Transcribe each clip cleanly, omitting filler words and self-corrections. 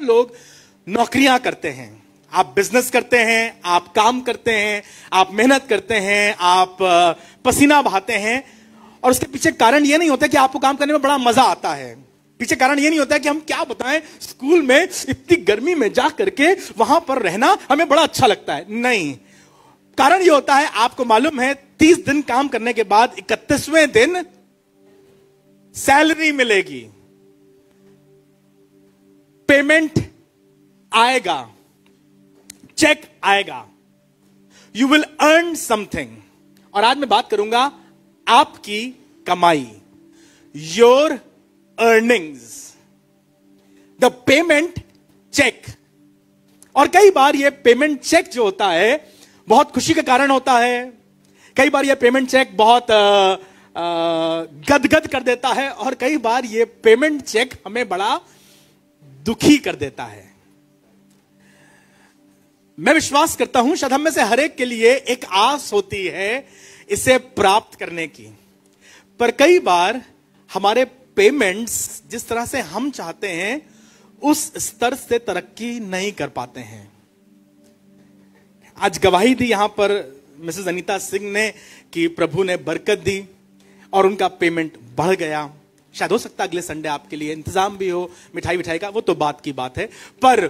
लोग नौकरियां करते हैं, आप बिजनेस करते हैं, आप काम करते हैं, आप मेहनत करते हैं, आप पसीना बहाते हैं, और उसके पीछे कारण यह नहीं होता कि आपको काम करने में बड़ा मजा आता है। पीछे कारण यह नहीं होता कि हम क्या बताएं, स्कूल में इतनी गर्मी में जा करके वहां पर रहना हमें बड़ा अच्छा लगता है। नहीं, कारण यह होता है, आपको मालूम है 30 दिन काम करने के बाद 31वें दिन सैलरी मिलेगी, पेमेंट आएगा, चेक आएगा, यू विल अर्न समथिंग। और आज मैं बात करूंगा आपकी कमाई, your earnings, the payment cheque. और कई बार यह पेमेंट चेक जो होता है बहुत खुशी का कारण होता है, कई बार यह पेमेंट चेक बहुत गदगद कर देता है, और कई बार यह पेमेंट चेक हमें बड़ा दुखी कर देता है। मैं विश्वास करता हूं शायद हम में से हर एक के लिए एक आस होती है इसे प्राप्त करने की, पर कई बार हमारे पेमेंट्स जिस तरह से हम चाहते हैं उस स्तर से तरक्की नहीं कर पाते हैं। आज गवाही दी यहां पर मिसेस अनीता सिंह ने कि प्रभु ने बरकत दी और उनका पेमेंट बढ़ गया। शायद हो सकता है अगले संडे आपके लिए इंतजाम भी हो मिठाई विठाई का, वो तो बात की बात है, पर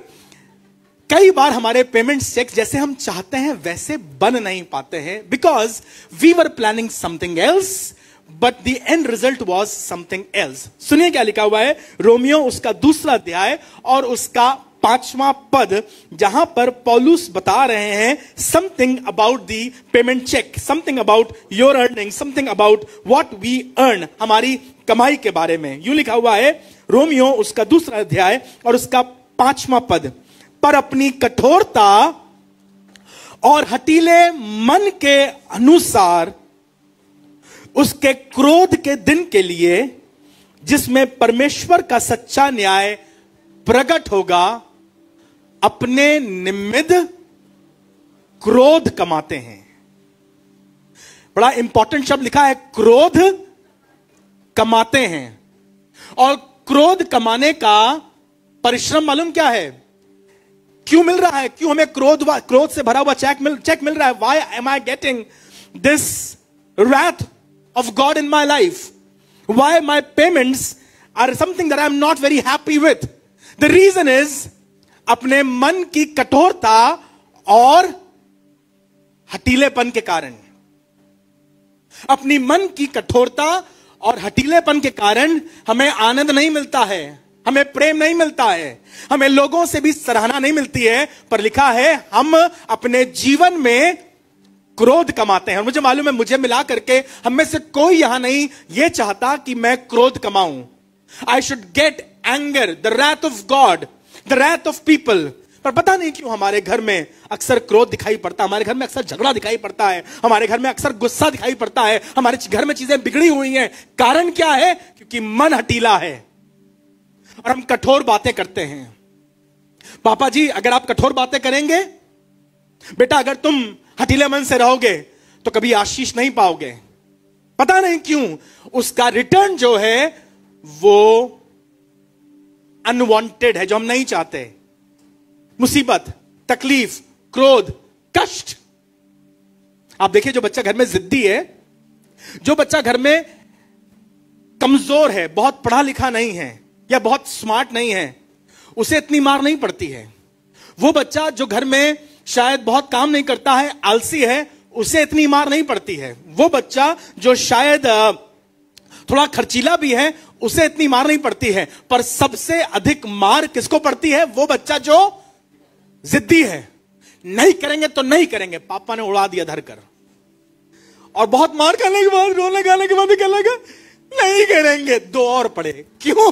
कई बार हमारे पेमेंट चेक जैसे हम चाहते हैं वैसे बन नहीं पाते हैं, because we were planning something else but the end result was something else. सुनिए क्या लिखा हुआ है, रोमियो उसका 2 अध्याय और उसका 5वां पद, जहां पर पौलुस बता रहे हैं something about the payment cheque, something about your earning, something about what we earn, हमारी कमाई के बारे में। यूं लिखा हुआ है रोमियो उसका 2 अध्याय और उसका 5वां पद, पर अपनी कठोरता और हठीले मन के अनुसार उसके क्रोध के दिन के लिए जिसमें परमेश्वर का सच्चा न्याय प्रकट होगा, अपने निमित्त क्रोध कमाते हैं। बड़ा इंपॉर्टेंट शब्द लिखा है, क्रोध कमाते हैं। और क्रोध कमाने का परिश्रम मालूम क्या है, क्यों मिल रहा है, क्यों हमें क्रोध से भरा हुआ चेक मिल रहा है? Why am I getting this wrath of God in my life? Why my payments are something that I am not very happy with? The reason is अपने मन की कठोरता और हठीलेपन के कारण। अपनी मन की कठोरता और हठीलेपन के कारण हमें आनंद नहीं मिलता है, हमें प्रेम नहीं मिलता है, हमें लोगों से भी सराहना नहीं मिलती है, पर लिखा है हम अपने जीवन में क्रोध कमाते हैं। और मुझे मालूम है मुझे मिला करके हम में से कोई यहां नहीं ये चाहता कि मैं क्रोध कमाऊं। I should get anger, the wrath of God, the wrath of people. पर पता नहीं क्यों हमारे घर में अक्सर क्रोध दिखाई पड़ता है, हमारे घर में अक्सर झगड़ा दिखाई पड़ता है, हमारे घर में अक्सर गुस्सा दिखाई पड़ता है, हमारे घर में चीजें बिगड़ी हुई हैं। कारण क्या है? क्योंकि मन हठीला है और हम कठोर बातें करते हैं। पापा जी, अगर आप कठोर बातें करेंगे, बेटा अगर तुम हठीले मन से रहोगे तो कभी आशीष नहीं पाओगे। पता नहीं क्यों उसका रिटर्न जो है वो अनवांटेड है, जो हम नहीं चाहते। मुसीबत, तकलीफ, क्रोध, कष्ट। आप देखिए जो बच्चा घर में जिद्दी है, जो बच्चा घर में कमजोर है, बहुत पढ़ा लिखा नहीं है या बहुत स्मार्ट नहीं है, उसे इतनी मार नहीं पड़ती है। वो बच्चा जो घर में शायद बहुत काम नहीं करता है, आलसी है, उसे इतनी मार नहीं पड़ती है। वो बच्चा जो शायद थोड़ा खर्चीला भी है, उसे इतनी मार नहीं पड़ती है। पर सबसे अधिक मार किसको पड़ती है? वो बच्चा जो जिद्दी है। नहीं करेंगे तो नहीं करेंगे, पापा ने उड़ा दिया धरकर। और बहुत मार खाने के बाद, रोने गाने के बाद भी कहने लगा नहीं करेंगे, 2 और पड़े। क्यों?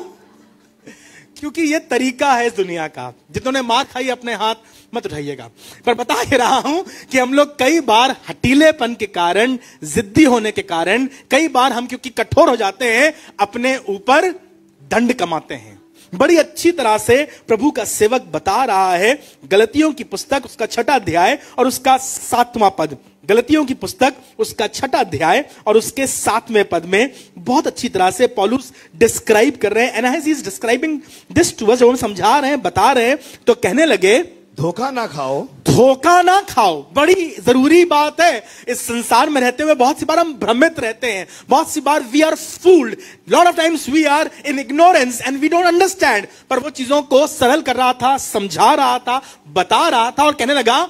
क्योंकि यह तरीका है इस दुनिया का। जिन्होंने मार खाई अपने हाथ मत उठाइएगा। पर बता ही रहा हूं कि हम लोग कई बार हठीलेपन के कारण, जिद्दी होने के कारण, कई बार हम क्योंकि कठोर हो जाते हैं, अपने ऊपर दंड कमाते हैं। बड़ी अच्छी तरह से प्रभु का सेवक बता रहा है। गलतियों की पुस्तक उसका 6वां अध्याय और उसका 7वां पद, गलतियों की पुस्तक उसका 6वां अध्याय और उसके 7वें पद में बहुत अच्छी तरह से पौलुस डिस्क्राइब कर रहे हैं। And as he is describing this to us, जब हम समझा रहे हैं, बता रहे हैं, तो कहने लगे धोखा ना खाओ, धोखा ना खाओ। बड़ी जरूरी बात है। इस संसार में रहते हुए बहुत सी बार हम भ्रमित रहते हैं, बहुत सी बार we are fooled, lot of times we are in ignorance and we don't understand. पर वो चीजों को सरल कर रहा था, समझा रहा था, बता रहा था और कहने लगा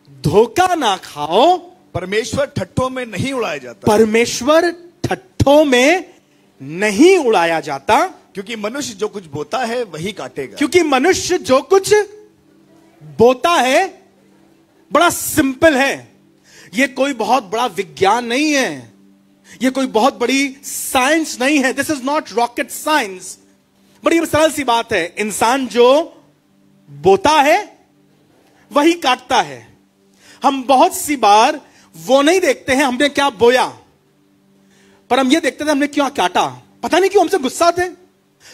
धोखा ना खाओ, परमेश्वर ठट्ठों में नहीं उड़ाया जाता, परमेश्वर ठट्ठों में नहीं उड़ाया जाता, क्योंकि मनुष्य जो कुछ बोता है वही काटेगा। क्योंकि मनुष्य जो कुछ बोता है, बड़ा सिंपल है। यह कोई बहुत बड़ा विज्ञान नहीं है, यह कोई बहुत बड़ी साइंस नहीं है। This is not rocket science. बड़ी सरल सी बात है। इंसान जो बोता है वही काटता है। हम बहुत सी बार वो नहीं देखते हैं हमने क्या बोया, पर हम ये देखते थे हमने क्या काटा। पता नहीं क्यों हमसे गुस्सा थे,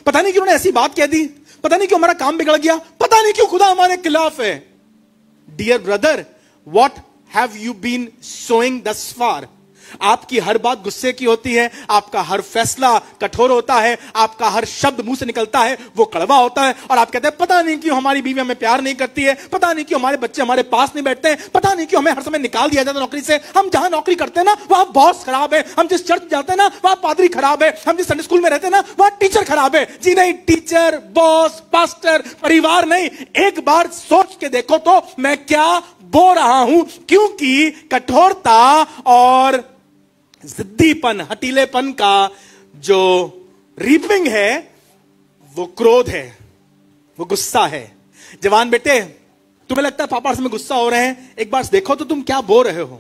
पता नहीं क्यों उन्होंने ऐसी बात कह दी, पता नहीं क्यों हमारा काम बिगड़ गया, पता नहीं क्यों खुदा हमारे खिलाफ है। Dear brother, what have you been sowing thus far? आपकी हर बात गुस्से की होती है, आपका हर फैसला कठोर होता है, आपका हर शब्द मुंह से निकलता है वो कड़वा होता है, और आप कहते हैं पता नहीं क्यों हमारी बीवी हमें प्यार नहीं करती है, पता नहीं क्यों हमारे बच्चे हमारे पास नहीं बैठते हैं, पता नहीं क्यों हमें हर समय निकाल दिया जाता है नौकरी से। हम जहां नौकरी करते हैं ना वहां बॉस खराब है, हम जिस चर्च जाते हैं ना वहां पादरी खराब है, हम जिस संडे स्कूल में रहते हैं ना वहां टीचर खराब है। जी नहीं, टीचर, बॉस, पास्टर, परिवार नहीं। एक बार सोच के देखो तो मैं क्या बो रहा हूं, क्योंकि कठोरता और जिद्दीपन, हटीलेपन का जो रीपिंग है वो क्रोध है, वो गुस्सा है। जवान बेटे, तुम्हें लगता है पापा से गुस्सा हो रहे हैं, एक बार देखो तो तुम क्या बो रहे हो।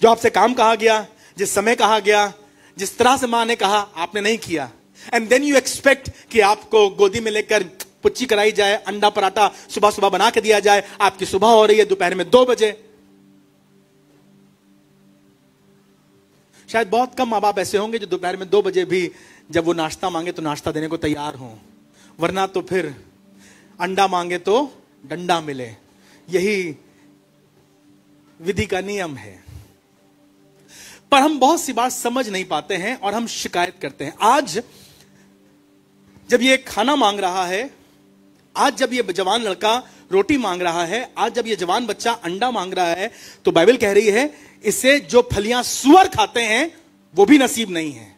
जो आपसे काम कहा गया, जिस समय कहा गया, जिस तरह से मां ने कहा, आपने नहीं किया। एंड देन यू एक्सपेक्ट कि आपको गोदी में लेकर पुच्ची कराई जाए, अंडा पराठा सुबह सुबह बना के दिया जाए। आपकी सुबह हो रही है दोपहर में 2 बजे। शायद बहुत कम माँ बाप ऐसे होंगे जो दोपहर में 2 बजे भी जब वो नाश्ता मांगे तो नाश्ता देने को तैयार हों, वरना तो फिर अंडा मांगे तो डंडा मिले। यही विधि का नियम है। पर हम बहुत सी बार समझ नहीं पाते हैं और हम शिकायत करते हैं। आज जब ये खाना मांग रहा है, आज जब ये जवान लड़का रोटी मांग रहा है, आज जब ये जवान बच्चा अंडा मांग रहा है, तो बाइबल कह रही है इसे जो फलियां सुअर खाते हैं वो भी नसीब नहीं है।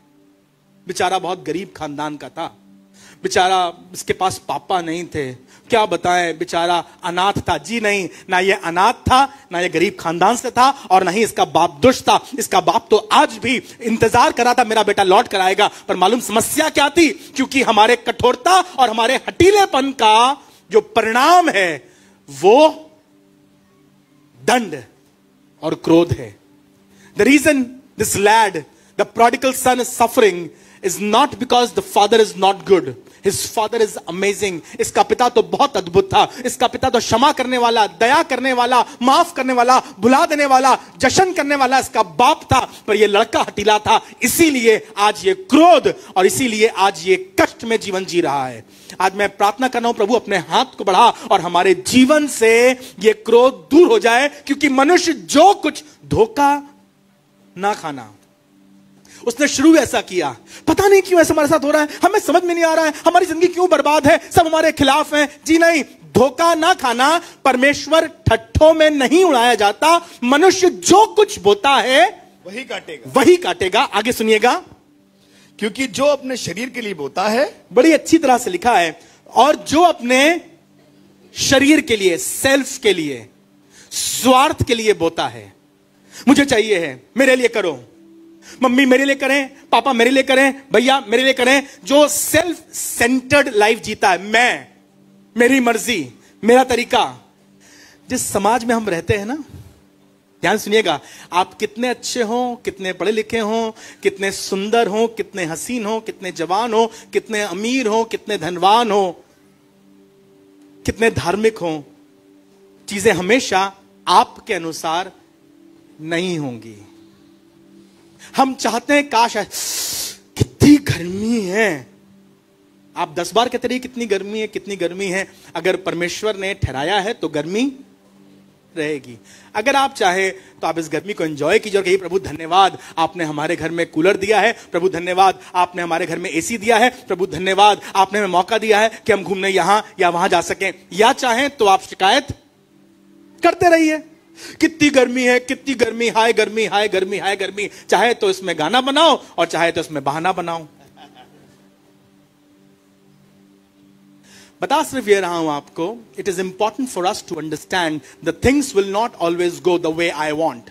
बेचारा बहुत गरीब खानदान का था, बेचारा इसके पास पापा नहीं थे, क्या बताएं, बेचारा अनाथ था। जी नहीं, ना ये अनाथ था, ना ये गरीब खानदान से था, और ना ही इसका बाप दुष्ट था। इसका बाप तो आज भी इंतजार कर रहा था मेरा बेटा लौट कर आएगा। पर मालूम समस्या क्या थी? क्योंकि हमारे कठोरता और हमारे हटीलेपन का जो परिणाम है वो दंड और क्रोध है। The reason this lad, the prodigal son, is suffering is not because the father is not good. His father is amazing. इसका पिता तो बहुत अद्भुत था, इसका पिता तो क्षमा करने वाला, दया करने वाला, माफ करने वाला, भुला देने वाला, जश्न करने वाला इसका बाप था। पर यह लड़का हटीला था, इसीलिए आज ये क्रोध और इसीलिए आज ये कष्ट में जीवन जी रहा है। आज मैं प्रार्थना कर रहा हूं, प्रभु अपने हाथ को बढ़ा और हमारे जीवन से ये क्रोध दूर हो जाए, क्योंकि मनुष्य जो कुछ धोखा ना खाना, उसने शुरू ऐसा किया। पता नहीं क्यों ऐसा हमारे साथ हो रहा है, हमें समझ में नहीं आ रहा है, हमारी जिंदगी क्यों बर्बाद है, सब हमारे खिलाफ हैं। जी नहीं, धोखा ना खाना। परमेश्वर ठट्ठों में नहीं उड़ाया जाता। मनुष्य जो कुछ बोता है वही काटेगा, वही काटेगा। आगे सुनिएगा, क्योंकि जो अपने शरीर के लिए बोता है, बड़ी अच्छी तरह से लिखा है, और जो अपने शरीर के लिए, सेल्फ के लिए, स्वार्थ के लिए बोता है। मुझे चाहिए है, मेरे लिए करो, मम्मी मेरे लिए करें, पापा मेरे लिए करें, भैया मेरे लिए करें। जो सेल्फ सेंटर्ड लाइफ जीता है, मैं, मेरी मर्जी, मेरा तरीका। जिस समाज में हम रहते हैं ना, ध्यान सुनिएगा, आप कितने अच्छे हो, कितने पढ़े लिखे हो, कितने सुंदर हो, कितने हसीन हो, कितने जवान हो, कितने अमीर हो, कितने धनवान हो, कितने धार्मिक हो, चीजें हमेशा आपके अनुसार नहीं होंगी। हम चाहते हैं काश कितनी गर्मी है, आप 10 बार कहते रहिए कितनी गर्मी है, कितनी गर्मी है। अगर परमेश्वर ने ठहराया है तो गर्मी रहेगी। अगर आप चाहे तो आप इस गर्मी को एंजॉय कीजिए और कहिए प्रभु धन्यवाद आपने हमारे घर में कूलर दिया है, प्रभु धन्यवाद आपने हमारे घर में एसी दिया है, प्रभु धन्यवाद आपने हमें मौका दिया है कि हम घूमने यहां या वहां जा सकें। या चाहें तो आप शिकायत करते रहिए, कितनी गर्मी है, कितनी गर्मी, हाय गर्मी, हाय गर्मी, हाय गर्मी। चाहे तो इसमें गाना बनाओ और चाहे तो इसमें बहाना बनाओ। बता सिर्फ ये रहा हूं आपको, it is important for us to understand the things will not always go the way I want.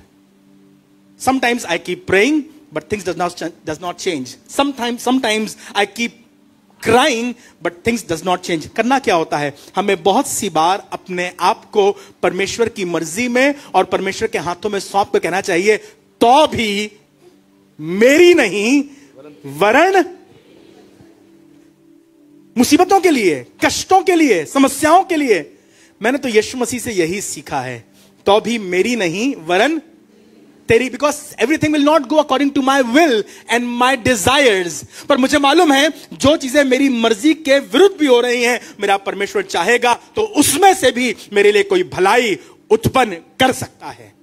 Sometimes I keep praying but things does not change. Sometimes I keep crying but things does not change. करना क्या होता है, हमें बहुत सी बार अपने आप को परमेश्वर की मर्जी में और परमेश्वर के हाथों में सौंप कर कहना चाहिए, तो भी मेरी नहीं वरन मुसीबतों के लिए, कष्टों के लिए, समस्याओं के लिए। मैंने तो यीशु मसीह से यही सीखा है, तो भी मेरी नहीं वरन तेरी, because everything will not go according to my will and my desires. पर मुझे मालूम है जो चीजें मेरी मर्जी के विरुद्ध भी हो रही हैं, मेरा परमेश्वर चाहेगा तो उसमें से भी मेरे लिए कोई भलाई उत्पन्न कर सकता है।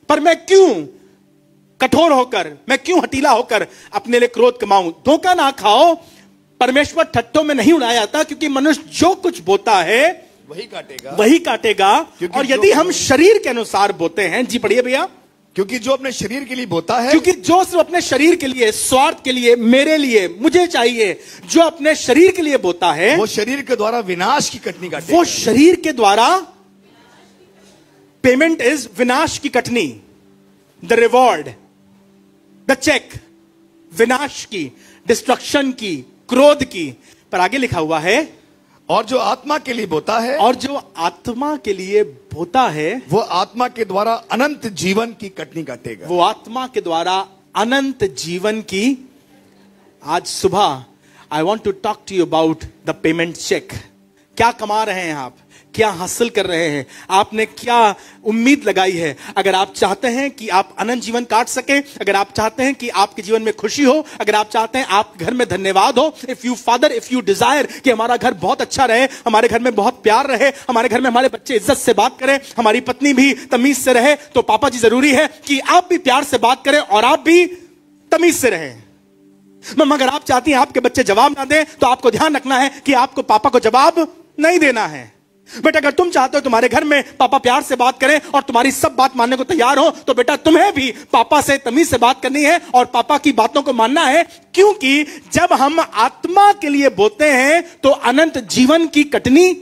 पर मैं क्यों कठोर होकर, मैं क्यों हटीला होकर अपने लिए क्रोध कमाऊं? धोखा ना खाओ, परमेश्वर ठट्टों में नहीं उड़ाया जाता, क्योंकि मनुष्य जो कुछ बोता है वही काटेगा, वही काटेगा। और यदि हम शरीर के अनुसार बोते हैं, जी पढ़िए भैया, क्योंकि जो अपने शरीर के लिए बोता है, क्योंकि जो सिर्फ अपने शरीर के लिए, स्वार्थ के लिए, मेरे लिए, मुझे चाहिए, जो अपने शरीर के लिए बोता है, वो शरीर के द्वारा विनाश की कटनी काटेगा। वो शरीर के द्वारा, पेमेंट इज विनाश की कटनी, द रिवॉर्ड, द चेक, विनाश की, डिस्ट्रक्शन की, क्रोध की। पर आगे लिखा हुआ है, और जो आत्मा के लिए बोता है, और जो आत्मा के लिए बोता है, वो आत्मा के द्वारा अनंत जीवन की कटनी काटेगा। वो आत्मा के द्वारा अनंत जीवन की। आज सुबह I want to talk to you about the payment cheque. क्या कमा रहे हैं आप, क्या हासिल कर रहे हैं, आपने क्या उम्मीद लगाई है? अगर आप चाहते हैं कि आप अनंत जीवन काट सके, अगर आप चाहते हैं कि आपके जीवन में खुशी हो, अगर आप चाहते हैं आप घर में धन्यवाद हो, if you father, if you desire कि हमारा घर बहुत अच्छा रहे, हमारे घर में बहुत प्यार रहे, हमारे घर में हमारे बच्चे इज्जत से बात करें, हमारी पत्नी भी तमीज से रहे, तो पापा जी जरूरी है कि आप भी प्यार से बात करें और आप भी तमीज से रहें। मगर आप चाहती हैं आपके बच्चे जवाब ना दें, तो आपको ध्यान रखना है कि आपको पापा को जवाब नहीं देना है। बेटा अगर तुम चाहते हो तुम्हारे घर में पापा प्यार से बात करें और तुम्हारी सब बात मानने को तैयार हो, तो बेटा तुम्हें भी पापा से तमीज से बात करनी है और पापा की बातों को मानना है। क्योंकि जब हम आत्मा के लिए बोलते हैं तो अनंत जीवन की कटनी।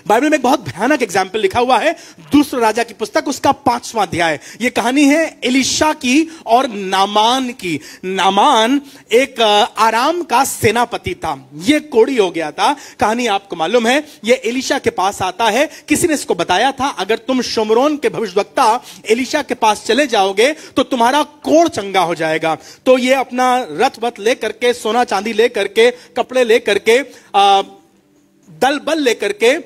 बाइबल में एक बहुत भयानक एग्जाम्पल लिखा हुआ है, दूसरे राजा की पुस्तक, उसका 5वां अध्याय। यह कहानी है एलिशा की और नामान की। नामान एक आराम का सेनापति था, यह कोढ़ी हो गया था। कहानी आपको मालूम है, यह एलिशा के पास आता है। किसी ने इसको बताया था, अगर तुम शमरोन के भविष्यवक्ता एलिशा के पास चले जाओगे तो तुम्हारा कोढ़ चंगा हो जाएगा। तो यह अपना रथ वथ लेकर के, सोना चांदी लेकर के, कपड़े लेकर के, दल बल लेकर के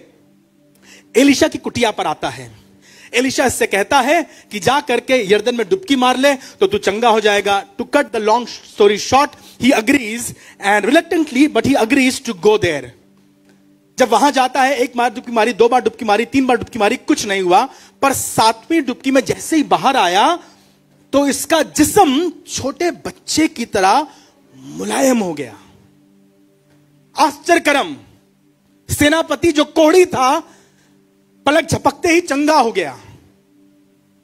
एलिशा की कुटिया पर आता है। एलिशा इससे कहता है कि जा करके यर्दन में डुबकी मार ले तो तू चंगा हो जाएगा। To cut the long story short, he agrees and reluctantly but he agrees to go there. जब वहां जाता है, एक बार डुबकी मारी, 2 बार डुबकी मारी, 3 बार डुबकी मारी, कुछ नहीं हुआ। पर 7वीं डुबकी में जैसे ही बाहर आया तो इसका जिस्म छोटे बच्चे की तरह मुलायम हो गया। आश्चर्यकरम, सेनापति जो कोढ़ी था पलक झपकते ही चंगा हो गया।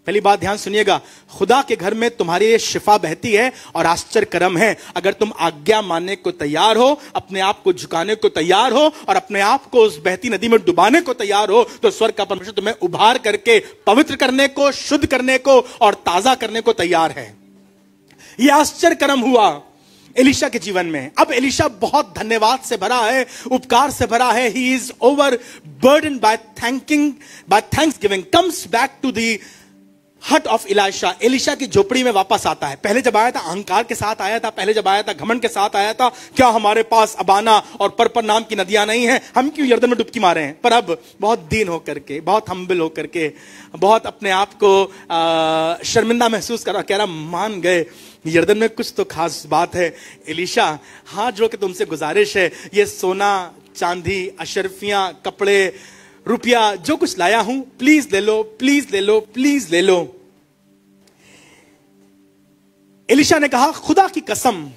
पहली बात ध्यान सुनिएगा, खुदा के घर में तुम्हारी ये शिफा बहती है और आश्चर्यकरम है। अगर तुम आज्ञा मानने को तैयार हो, अपने आप को झुकाने को तैयार हो और अपने आप को उस बहती नदी में डुबाने को तैयार हो, तो स्वर्ग का परमेश्वर तुम्हें उभार करके पवित्र करने को, शुद्ध करने को और ताजा करने को तैयार है। यह आश्चर्यकरम हुआ एलिशा के जीवन में। अब एलिशा बहुत धन्यवाद से भरा है, उपकार से भरा है। He is over burden by thanksgiving, comes back to the hut of इलाशा, Elisha की झोपड़ी में वापस आता है। पहले जब आया था अहंकार के साथ आया था, पहले जब आया था घमंड के साथ आया था, क्या हमारे पास अबाना और परपर नाम की नदियां नहीं हैं, हम क्यों यर्दन में डुबकी मारे हैं। पर अब बहुत दीन होकर के, बहुत हम्बल होकर के, बहुत अपने आप को शर्मिंदा महसूस कर रहा, कह रहा मान गए यर्दन में कुछ तो खास बात है। एलिशा, हाथ जोड़ के तुमसे गुजारिश है, ये सोना चांदी अशरफियां कपड़े रुपया जो कुछ लाया हूं, प्लीज ले लो, प्लीज ले लो, प्लीज ले लो। एलिशा ने कहा खुदा की कसम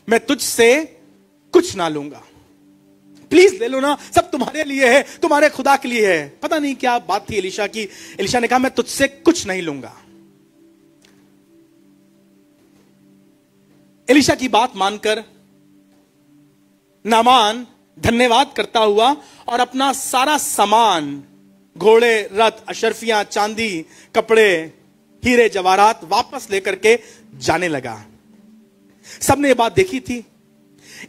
मैं तुझसे कुछ ना लूंगा, प्लीज ले लो ना, सब तुम्हारे लिए है, तुम्हारे खुदा के लिए है। पता नहीं क्या बात थी एलिशा की। एलिशा ने कहा मैं तुझसे कुछ नहीं लूंगा। एलिशा की बात मानकर नामान धन्यवाद करता हुआ और अपना सारा सामान, घोड़े, रथ, अशरफियां, चांदी, कपड़े, हीरे जवाहरात वापस लेकर के जाने लगा। सबने ये बात देखी थी।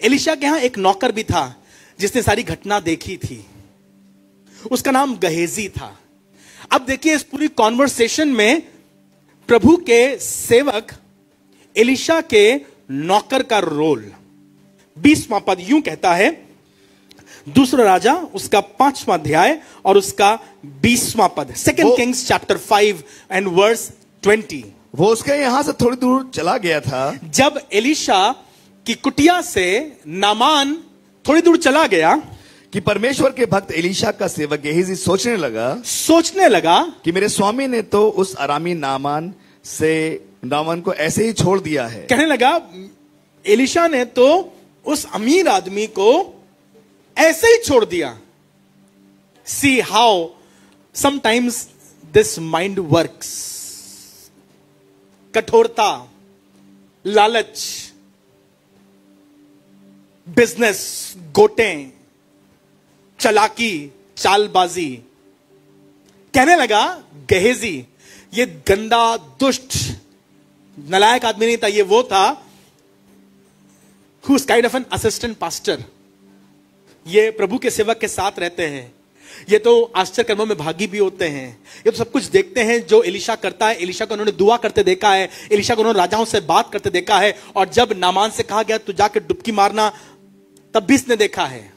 एलिशा के यहां एक नौकर भी था जिसने सारी घटना देखी थी, उसका नाम गहेजी था। अब देखिए इस पूरी कॉन्वर्सेशन में प्रभु के सेवक एलिशा के नौकर का रोल। 20वां पद यूं कहता है, दूसरा राजा उसका 5वां अध्याय और उसका 20वां पद, 2 किंग्स चैप्टर 5 एंड वर्स 20। वो उसके यहां से थोड़ी दूर चला गया था। जब एलिशा की कुटिया से नामान थोड़ी दूर चला गया कि परमेश्वर के भक्त एलिशा का सेवक गेहजी सोचने लगा कि मेरे स्वामी ने तो उस अरामी नामान को ऐसे ही छोड़ दिया है। कहने लगा एलिशा ने तो उस अमीर आदमी को ऐसे ही छोड़ दिया। See how sometimes this mind works. कठोरता, लालच, बिजनेस, गोटें, चालाकी, चालबाजी। कहने लगा गेहजी, ये गंदा, दुष्ट, नालायक आदमी नहीं था, ये वो था who is kind of an assistant pastor। ये प्रभु के सेवक के साथ रहते हैं, ये तो आश्चर्य कर्मों में भागी भी होते हैं, ये तो सब कुछ देखते हैं जो एलिशा करता है। एलिशा को उन्होंने दुआ करते देखा है, एलिशा को उन्होंने राजाओं से बात करते देखा है, और जब नामान से कहा गया तू जाकर डुबकी मारना, तब भी इसने देखा है।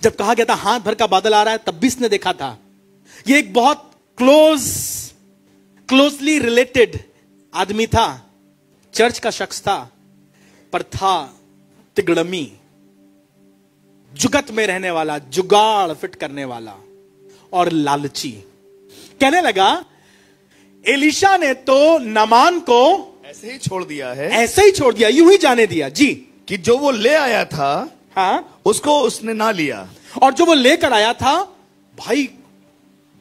जब कहा गया था हाथ भर का बादल आ रहा है, तब भी इसने देखा था। ये एक बहुत क्लोजली रिलेटेड आदमी था, चर्च का शख्स था, पर था तिगड़मी, जुगत में रहने वाला, जुगाड़ फिट करने वाला और लालची। कहने लगा एलिशा ने तो नामान को ऐसे ही छोड़ दिया है, ऐसे ही छोड़ दिया, यूं ही जाने दिया जी, कि जो वो ले आया था, हाँ, उसको उसने ना लिया, और जो वो लेकर आया था, भाई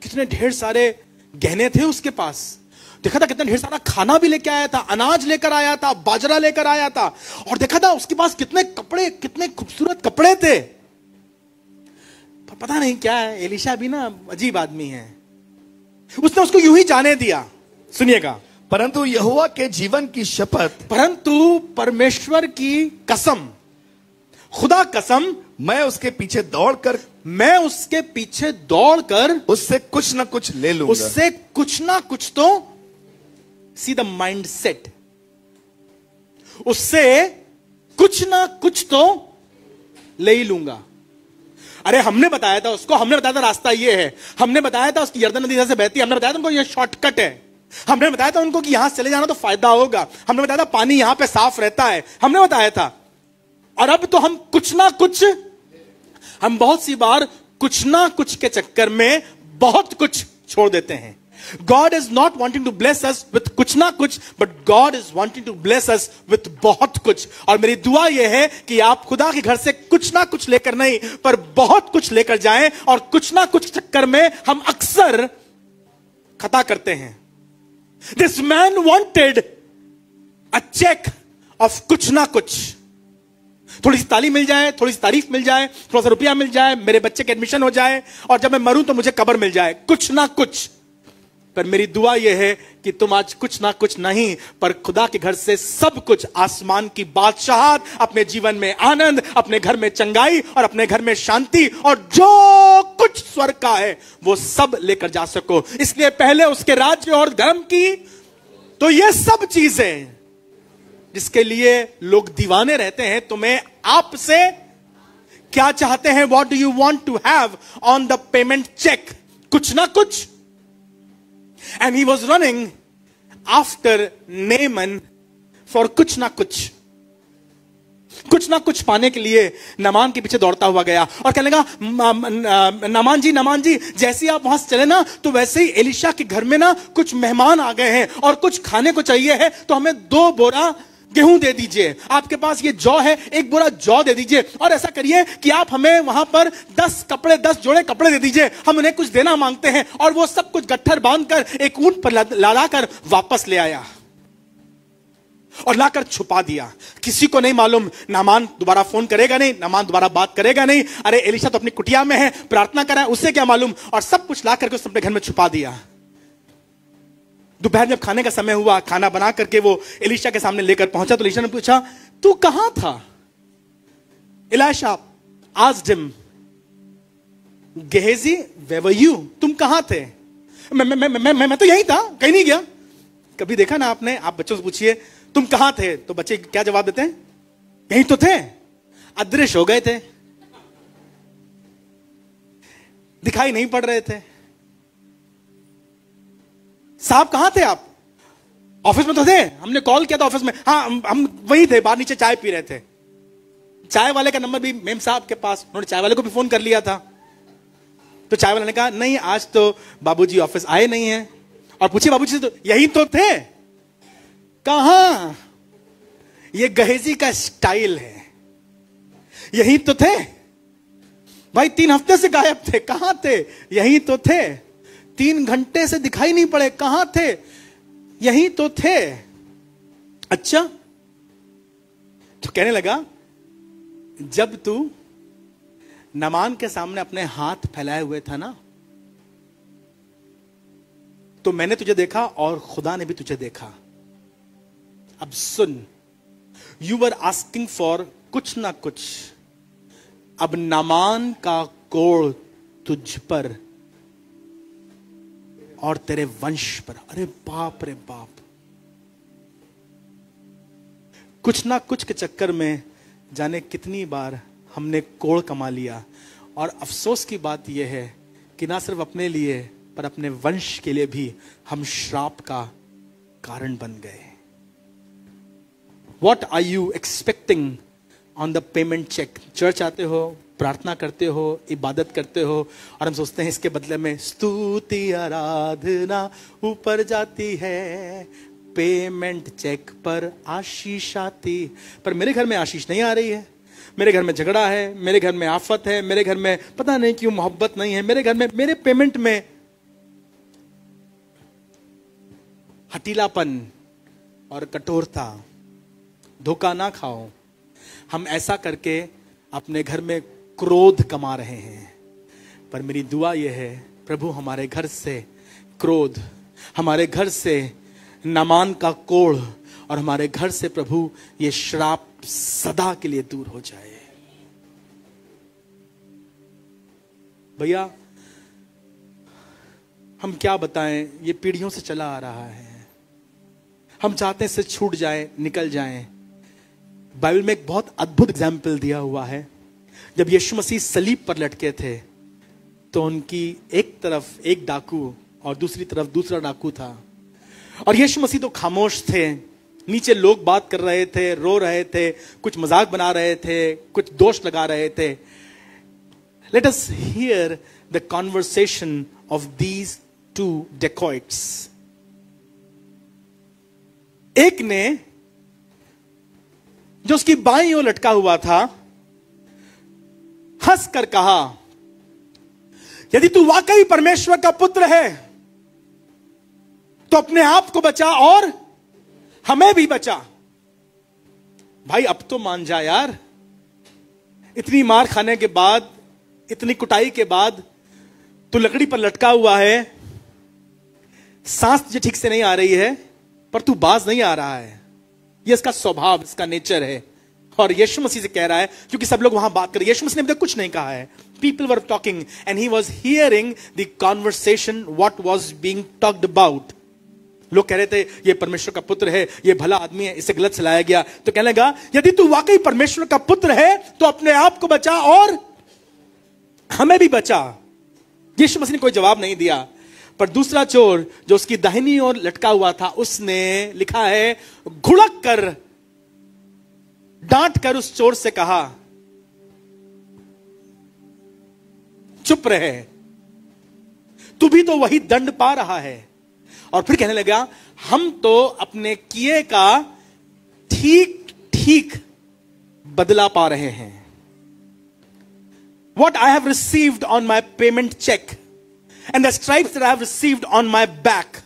कितने ढेर सारे गहने थे उसके पास। देखा था कितना ढेर सारा खाना भी लेकर आया था, अनाज लेकर आया था, बाजरा लेकर आया था, और देखा था उसके पास कितने कपड़े, कितने खूबसूरत कपड़े थे। पर पता नहीं क्या है, एलिशा भी ना अजीब आदमी है, उसने उसको यूं ही जाने दिया। सुनिएगा, परंतु यहोवा के जीवन की शपथ, परंतु परमेश्वर की कसम, खुदा कसम, मैं उसके पीछे दौड़कर उससे कुछ ना कुछ ले लूंगा, उससे कुछ ना कुछ तो, सी द माइंड सेट, उससे कुछ ना कुछ तो ले ही लूंगा। अरे हमने बताया था उसको, हमने बताया था रास्ता ये है, हमने बताया था उसकी यर्दन नदी से बहती है, हमने बताया था उनको ये शॉर्टकट है, हमने बताया था उनको कि यहां से चले जाना तो फायदा होगा, हमने बताया था पानी यहां पे साफ रहता है, हमने बताया था। और अब तो हम बहुत सी बार कुछ ना कुछ के चक्कर में बहुत कुछ छोड़ देते हैं। God is not wanting to bless us with कुछ ना कुछ, but God is wanting to bless us with बहुत कुछ। और मेरी दुआ यह है कि आप खुदा के घर से कुछ ना कुछ लेकर नहीं, पर बहुत कुछ लेकर जाएं। और कुछ ना कुछ चक्कर में हम अक्सर खता करते हैं। This man wanted a check of कुछ ना कुछ, थोड़ी सी ताली मिल जाए, थोड़ी सी तारीफ मिल जाए, थोड़ा सा रुपया मिल जाए, मेरे बच्चे के एडमिशन हो जाए, और जब मैं मरूं तो मुझे कब्र मिल जाए, कुछ ना कुछ। पर मेरी दुआ यह है कि तुम आज कुछ ना कुछ नहीं, पर खुदा के घर से सब कुछ, आसमान की बादशाहत, अपने जीवन में आनंद, अपने घर में चंगाई और अपने घर में शांति और जो कुछ स्वर्ग का है वो सब लेकर जा सको। इसलिए पहले उसके राज्य और धर्म की, तो ये सब चीजें जिसके लिए लोग दीवाने रहते हैं, तुम्हें आपसे क्या चाहते हैं? What do you want to have on the payment cheque? कुछ ना कुछ। And he was running after Naaman for कुछ ना कुछ पाने के लिए नामान के पीछे दौड़ता हुआ गया और कहने लगा, नामान जी, जैसे आप वहां से चले ना, तो वैसे ही एलिशा के घर में ना कुछ मेहमान आ गए हैं और कुछ खाने को चाहिए है, तो हमें 2 बोरा गेहूं दे दीजिए। आपके पास ये जौ है, 1 बोरा जौ दे दीजिए, और ऐसा करिए कि आप हमें वहां पर 10 जोड़े कपड़े दे दीजिए, हम उन्हें कुछ देना मांगते हैं। और वो सब कुछ गट्ठर बांधकर एक ऊंट पर लादाकर वापस ले आया और लाकर छुपा दिया। किसी को नहीं मालूम, नामान दोबारा फोन करेगा नहीं, नामान दोबारा बात करेगा नहीं। अरे एलिशा तो अपनी कुटिया में है, प्रार्थना कर रहा है, उसे क्या मालूम। और सब कुछ ला करके उसने अपने घर में छुपा दिया। दोपहर जब खाने का समय हुआ, खाना बना करके वो एलिशा के सामने लेकर पहुंचा, तो एलिशा ने पूछा, तू कहां था? Elisha asked him, Gehazi, where were you? तुम कहां थे? मैं तो यहीं था, कहीं नहीं गया। कभी देखा ना आपने, आप बच्चों से पूछिए तुम कहां थे, तो बच्चे क्या जवाब देते हैं? यहीं तो थे, अदृश्य हो गए थे, दिखाई नहीं पड़ रहे थे। साहब कहां थे आप? ऑफिस में तो थे, हमने कॉल किया था ऑफिस में। हाँ, हम वही थे, बाहर नीचे चाय पी रहे थे। चाय वाले का नंबर भी मेम साहब के पास, उन्होंने चाय वाले को भी फोन कर लिया था। तो चाय वाले ने कहा, नहीं आज तो बाबूजी ऑफिस आए नहीं हैं। और पूछिए बाबूजी से, तो यही तो थे। कहां? ये गेहजी का स्टाइल है, यही तो थे भाई, 3 हफ्ते से गायब थे, कहां थे? यही तो थे। 3 घंटे से दिखाई नहीं पड़े, कहां थे? यहीं तो थे। अच्छा, तो कहने लगा, जब तू नामान के सामने अपने हाथ फैलाए हुए था ना, तो मैंने तुझे देखा और खुदा ने भी तुझे देखा। अब सुन, यू वर आस्किंग फॉर कुछ ना कुछ, अब नामान का कोड़ तुझ पर और तेरे वंश पर। अरे बाप रे बाप, कुछ ना कुछ के चक्कर में जाने कितनी बार हमने कोड़ कमा लिया। और अफसोस की बात यह है कि ना सिर्फ अपने लिए पर अपने वंश के लिए भी हम श्राप का कारण बन गए। What are you expecting on the payment check? Church आते हो, प्रार्थना करते हो, इबादत करते हो, और हम सोचते हैं इसके बदले में स्तुति आराधना ऊपर जाती है, पेमेंट चेक पर आशीष आती। पर मेरे घर में आशीष नहीं आ रही है, मेरे घर में झगड़ा है, मेरे घर में आफत है, मेरे घर में पता नहीं क्यों मोहब्बत नहीं है, मेरे घर में मेरे पेमेंट में हटीलापन और कठोरता। धोखा ना खाओ, हम ऐसा करके अपने घर में क्रोध कमा रहे हैं। पर मेरी दुआ यह है, प्रभु हमारे घर से क्रोध, हमारे घर से नामान का कोढ़, और हमारे घर से प्रभु ये श्राप सदा के लिए दूर हो जाए। भैया हम क्या बताएं, ये पीढ़ियों से चला आ रहा है। हम चाहते हैं इससे छूट जाए, निकल जाएं। बाइबल में एक बहुत अद्भुत एग्जाम्पल दिया हुआ है। जब यीशु मसीह सलीब पर लटके थे, तो उनकी एक तरफ एक डाकू और दूसरी तरफ दूसरा डाकू था, और यीशु मसीह तो खामोश थे। नीचे लोग बात कर रहे थे, रो रहे थे, कुछ मजाक बना रहे थे, कुछ दोष लगा रहे थे। Let us here the conversation of these 2 dacoits. एक ने, जो उसकी बाईं ओर लटका हुआ था, हंस कर कहा, यदि तू वाकई परमेश्वर का पुत्र है तो अपने आप को बचा और हमें भी बचा। भाई अब तो मान जा यार, इतनी मार खाने के बाद, इतनी कुटाई के बाद तू लकड़ी पर लटका हुआ है, सांस तुझे ठीक से नहीं आ रही है, पर तू बाज नहीं आ रहा है, ये इसका स्वभाव, इसका नेचर है। और यीशु मसीह से कह रहा है, क्योंकि सब लोग वहां बात कर रहे हैं, यीशु मसीह ने अभी तक कुछ नहीं कहा है। People were talking and he was hearing the conversation what was being talked about. लोग कह रहे थे ये परमेश्वर का पुत्र है, ये भला आदमी है, इसे गलत चलाया गया। तो कहने लगा, यदि तू वाकई परमेश्वर का पुत्र है तो अपने आप को बचा और हमें भी बचा। यीशु मसीह ने कोई जवाब नहीं दिया। पर दूसरा चोर जो उसकी दाहिनी ओर लटका हुआ था, उसने लिखा है घुड़क कर, डांट कर उस चोर से कहा, चुप रहे, तू भी तो वही दंड पा रहा है। और फिर कहने लगा, हम तो अपने किए का ठीक ठीक बदला पा रहे हैं। What I have received on my payment check and the stripes that I have received on my back,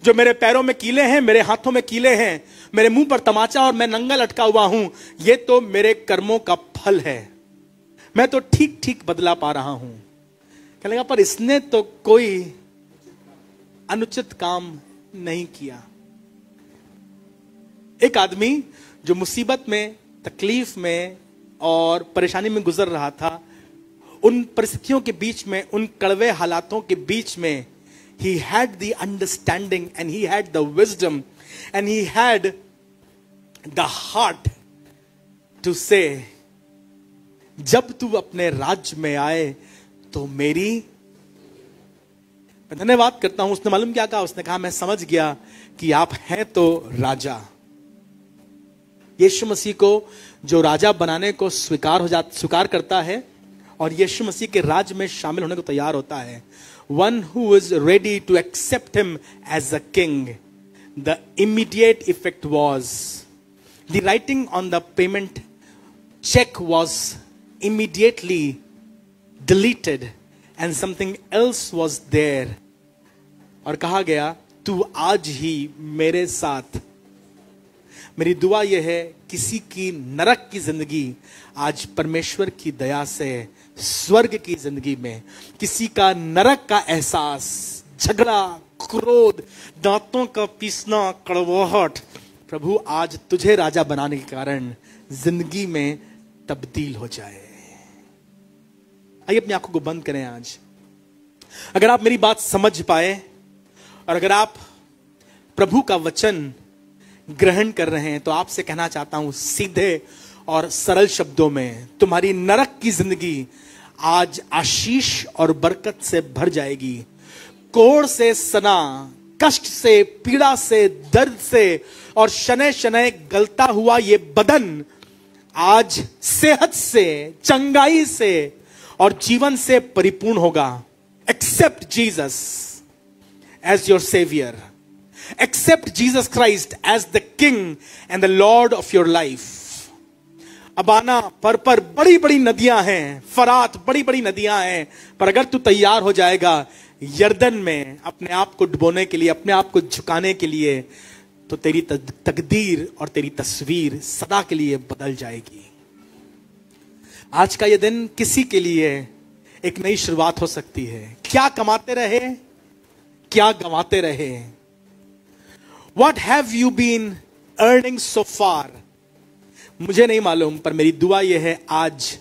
जो मेरे पैरों में कीले हैं, मेरे हाथों में कीले हैं, मेरे मुंह पर तमाचा और मैं नंगा लटका हुआ हूं, ये तो मेरे कर्मों का फल है। मैं तो ठीक ठीक बदला पा रहा हूं। कहने लगा, पर इसने तो कोई अनुचित काम नहीं किया। एक आदमी जो मुसीबत में, तकलीफ में और परेशानी में गुजर रहा था, उन परिस्थितियों के बीच में, उन कड़वे हालातों के बीच में, he had the understanding and he had the wisdom and he had the heart to say, जब तू अपने राज्य में आए तो मेरी, मैं धन्यवाद करता हूं। उसने मालूम क्या कहा? उसने कहा, मैं समझ गया कि आप हैं तो राजा। यीशु मसीह को जो राजा बनाने को स्वीकार करता है और यीशु मसीह के राज्य में शामिल होने को तैयार होता है, one who is ready to accept him as a king, the immediate effect was the writing on the payment check was immediately deleted and something else was there, और कहा गया, तू आज ही मेरे साथ। मेरी दुआ यह है, किसी की नरक की जिंदगी आज परमेश्वर की दया से स्वर्ग की जिंदगी में, किसी का नरक का एहसास, झगड़ा, क्रोध, दांतों का पीसना, कड़वाहट, प्रभु आज तुझे राजा बनाने के कारण जिंदगी में तब्दील हो जाए। आइए अपनी आंखों को बंद करें। आज अगर आप मेरी बात समझ पाए और अगर आप प्रभु का वचन ग्रहण कर रहे हैं, तो आपसे कहना चाहता हूं सीधे और सरल शब्दों में, तुम्हारी नरक की जिंदगी आज आशीष और बरकत से भर जाएगी। कोढ़ से सना, कष्ट से, पीड़ा से, दर्द से और शनै शनै गलता हुआ ये बदन आज सेहत से, चंगाई से और जीवन से परिपूर्ण होगा। Accept Jesus as your saviour, accept Jesus Christ as the King and the Lord of your life. Abana, पर बड़ी बड़ी नदियां हैं, फरात बड़ी बड़ी नदियां हैं, पर अगर तू तैयार हो जाएगा यर्दन में अपने आप को डुबोने के लिए, अपने आप को झुकाने के लिए, तो तेरी तकदीर और तेरी तस्वीर सदा के लिए बदल जाएगी। आज का यह दिन किसी के लिए एक नई शुरुआत हो सकती है। क्या कमाते रहे, क्या गंवाते रहे, What have you been earning so far? मुझे नहीं मालूम, पर मेरी दुआ यह है आज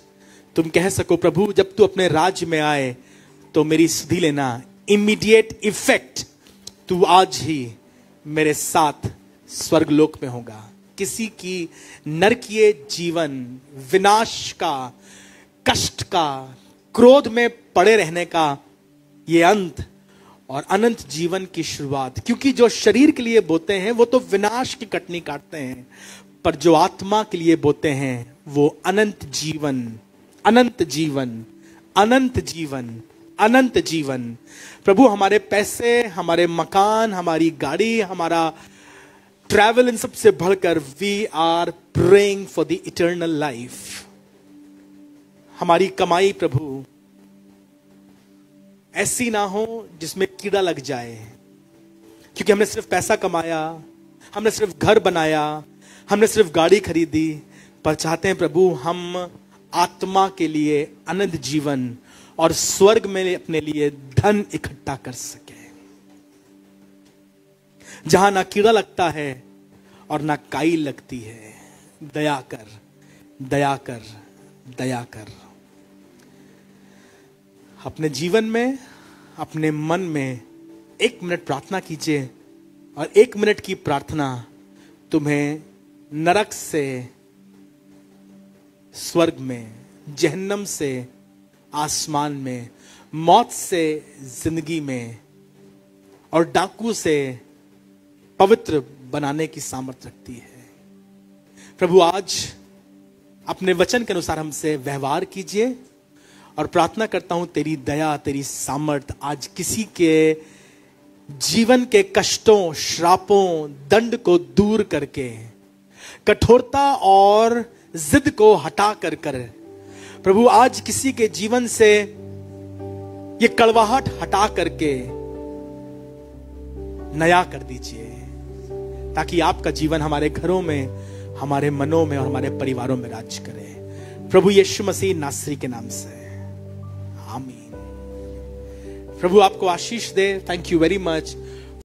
तुम कह सको, प्रभु जब तू अपने राज्य में आए तो मेरी सुधि लेना। इमीडिएट इफेक्ट, तू आज ही मेरे साथ स्वर्गलोक में होगा। किसी की नरकीय जीवन, विनाश का, कष्ट का, क्रोध में पड़े रहने का ये अंत और अनंत जीवन की शुरुआत। क्योंकि जो शरीर के लिए बोते हैं वो तो विनाश की कटनी काटते हैं, पर जो आत्मा के लिए बोते हैं वो अनंत जीवन, अनंत जीवन, अनंत जीवन, अनंत जीवन। प्रभु हमारे पैसे, हमारे मकान, हमारी गाड़ी, हमारा ट्रैवल, इन सब से बढ़कर we are praying for the eternal life. हमारी कमाई प्रभु ऐसी ना हो जिसमें कीड़ा लग जाए, क्योंकि हमने सिर्फ पैसा कमाया, हमने सिर्फ घर बनाया, हमने सिर्फ गाड़ी खरीदी, पर चाहते हैं प्रभु हम आत्मा के लिए अनंत जीवन और स्वर्ग में अपने लिए धन इकट्ठा कर सके। जहां ना कीड़ा लगता है और ना काई लगती है। दया कर, दया कर, दया कर। अपने जीवन में, अपने मन में 1 मिनट प्रार्थना कीजिए, और 1 मिनट की प्रार्थना तुम्हें नरक से स्वर्ग में, जहन्नम से आसमान में, मौत से जिंदगी में, और डाकू से पवित्र बनाने की सामर्थ्य रखती है। प्रभु आज अपने वचन के अनुसार हमसे व्यवहार कीजिए, और प्रार्थना करता हूं तेरी दया, तेरी सामर्थ आज किसी के जीवन के कष्टों, श्रापों, दंड को दूर करके, कठोरता और जिद को हटा कर प्रभु आज किसी के जीवन से ये कड़वाहट हटा करके नया कर दीजिए, ताकि आपका जीवन हमारे घरों में, हमारे मनों में और हमारे परिवारों में राज करे। प्रभु यीशु मसीह नासरी के नाम से, आमीन। प्रभु आपको आशीष दे। Thank you very much